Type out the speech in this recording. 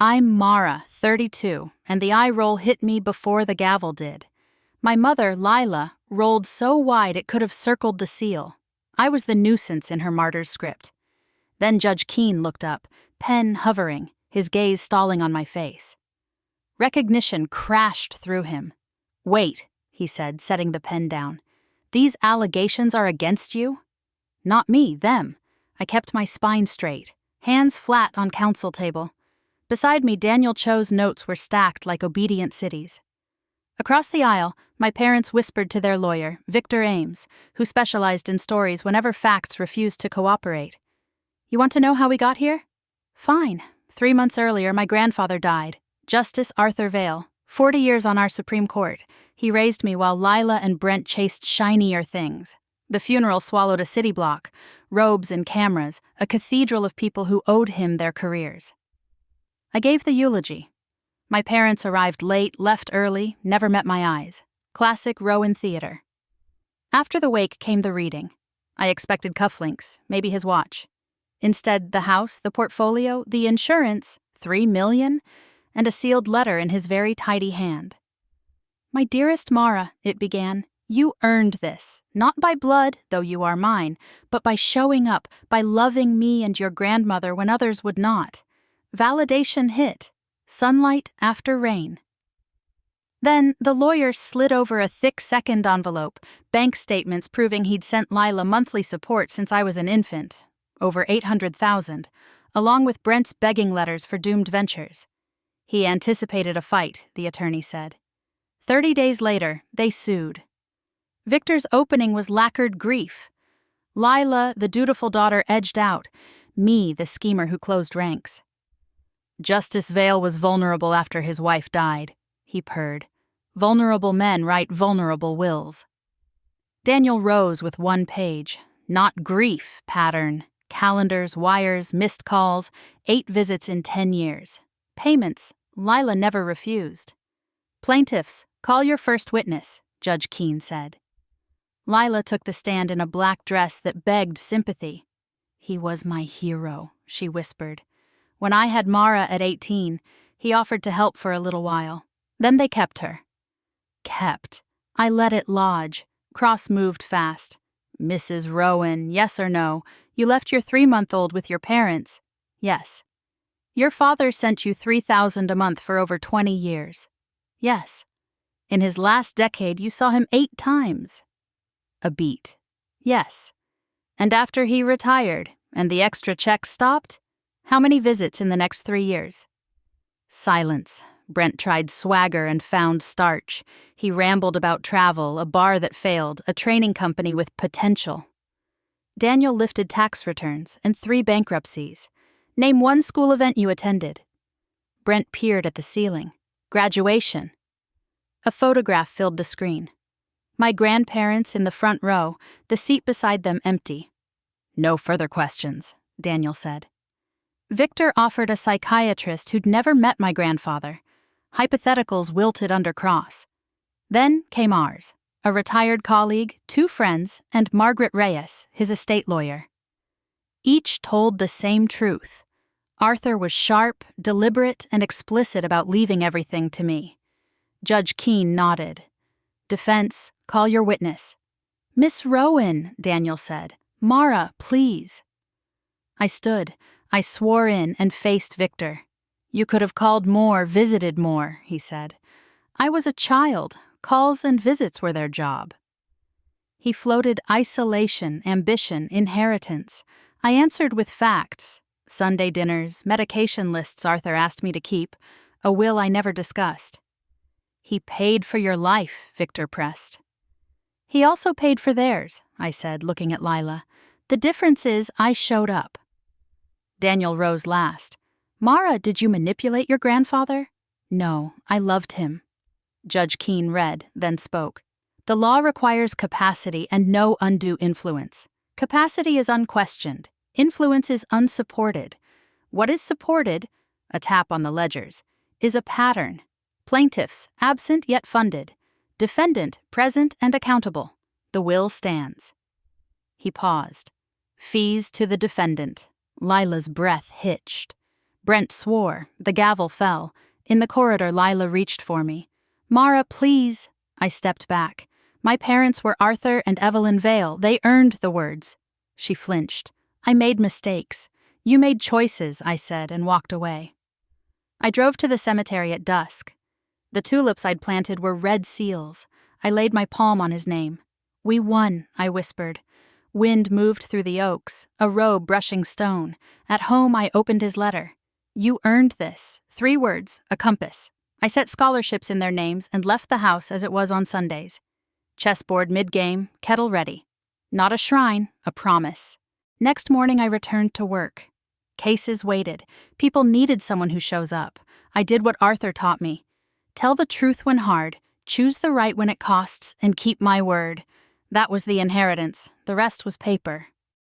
I'm Mara, 32, and the eye roll hit me before the gavel did. My mother, Lila, rolled so wide it could have circled the seal. I was the nuisance in her martyr's script. Then Judge Keene looked up, pen hovering, his gaze stalling on my face. Recognition crashed through him. "Wait," he said, setting the pen down. "These allegations are against you?" "Not me, them." I kept my spine straight, hands flat on counsel table. Beside me, Daniel Cho's notes were stacked like obedient cities. Across the aisle, my parents whispered to their lawyer, Victor Ames, who specialized in stories whenever facts refused to cooperate. "You want to know how we got here?" "Fine. 3 months earlier, my grandfather died. Justice Arthur Vail, 40 years on our Supreme Court. He raised me while Lila and Brent chased shinier things. The funeral swallowed a city block, robes and cameras, a cathedral of people who owed him their careers." I gave the eulogy. My parents arrived late, left early, never met my eyes. Classic Rowan theater. After the wake came the reading. I expected cufflinks, maybe his watch. Instead, the house, the portfolio, the insurance, $3 million, and a sealed letter in his very tidy hand. "My dearest Mara," it began, "you earned this, not by blood, though you are mine, but by showing up, by loving me and your grandmother when others would not. Validation hit. Sunlight after rain." Then the lawyer slid over a thick second envelope, bank statements proving he'd sent Lila monthly support since I was an infant, over $800,000, along with Brent's begging letters for doomed ventures. He anticipated a fight, the attorney said. 30 days later, they sued. Victor's opening was lacquered grief. Lila, the dutiful daughter, edged out, me, the schemer who closed ranks. "Justice Vail was vulnerable after his wife died," he purred. "Vulnerable men write vulnerable wills." Daniel rose with one page. Not grief pattern. Calendars, wires, missed calls, 8 visits in 10 years. Payments, Lila never refused. "Plaintiffs, call your first witness," Judge Keene said. Lila took the stand in a black dress that begged sympathy. "He was my hero," she whispered. "When I had Mara at 18, he offered to help for a little while. Then they kept her." Kept. I let it lodge. Cross moved fast. "Mrs. Rowan, yes or no? You left your 3-month-old with your parents?" "Yes." "Your father sent you $3,000 a month for over 20 years?" "Yes." "In his last decade, you saw him 8 times?" A beat. "Yes." "And after he retired, and the extra checks stopped? How many visits in the next 3 years?" Silence. Brent tried swagger and found starch. He rambled about travel, a bar that failed, a training company with potential. Daniel lifted tax returns and 3 bankruptcies. "Name 1 school event you attended." Brent peered at the ceiling. "Graduation." A photograph filled the screen. My grandparents in the front row, the seat beside them empty. "No further questions," Daniel said. Victor offered a psychiatrist who'd never met my grandfather. Hypotheticals wilted under cross. Then came ours, a retired colleague, 2 friends, and Margaret Reyes, his estate lawyer. Each told the same truth. Arthur was sharp, deliberate, and explicit about leaving everything to me. Judge Keene nodded. "Defense, call your witness." "Miss Rowan," Daniel said. "Mara, please." I stood. I swore in and faced Victor. "You could have called more, visited more," he said. "I was a child. Calls and visits were their job." He floated isolation, ambition, inheritance. I answered with facts. Sunday dinners, medication lists Arthur asked me to keep, a will I never discussed. "He paid for your life," Victor pressed. "He also paid for theirs," I said, looking at Lila. "The difference is I showed up." Daniel rose last. "Mara, did you manipulate your grandfather?" "No, I loved him." Judge Keene read, then spoke. "The law requires capacity and no undue influence. Capacity is unquestioned. Influence is unsupported. What is supported, a tap on the ledgers, is a pattern. Plaintiffs, absent yet funded. Defendant, present and accountable. The will stands." He paused. "Fees to the defendant." Lila's breath hitched. Brent swore. The gavel fell. In the corridor, Lila reached for me. "Mara, please." I stepped back. My parents were Arthur and Evelyn Vale. They earned the words. She flinched. "I made mistakes. You made choices," I said, and walked away. I drove to the cemetery at dusk. The tulips I'd planted were red seals. I laid my palm on his name. "We won," I whispered. Wind moved through the oaks, a robe brushing stone. At home, I opened his letter. "You earned this." 3 words, a compass. I set scholarships in their names and left the house as it was on Sundays. Chessboard mid-game, kettle ready. Not a shrine, a promise. Next morning, I returned to work. Cases waited. People needed someone who shows up. I did what Arthur taught me. Tell the truth when hard, choose the right when it costs, and keep my word. That was the inheritance. The rest was paper.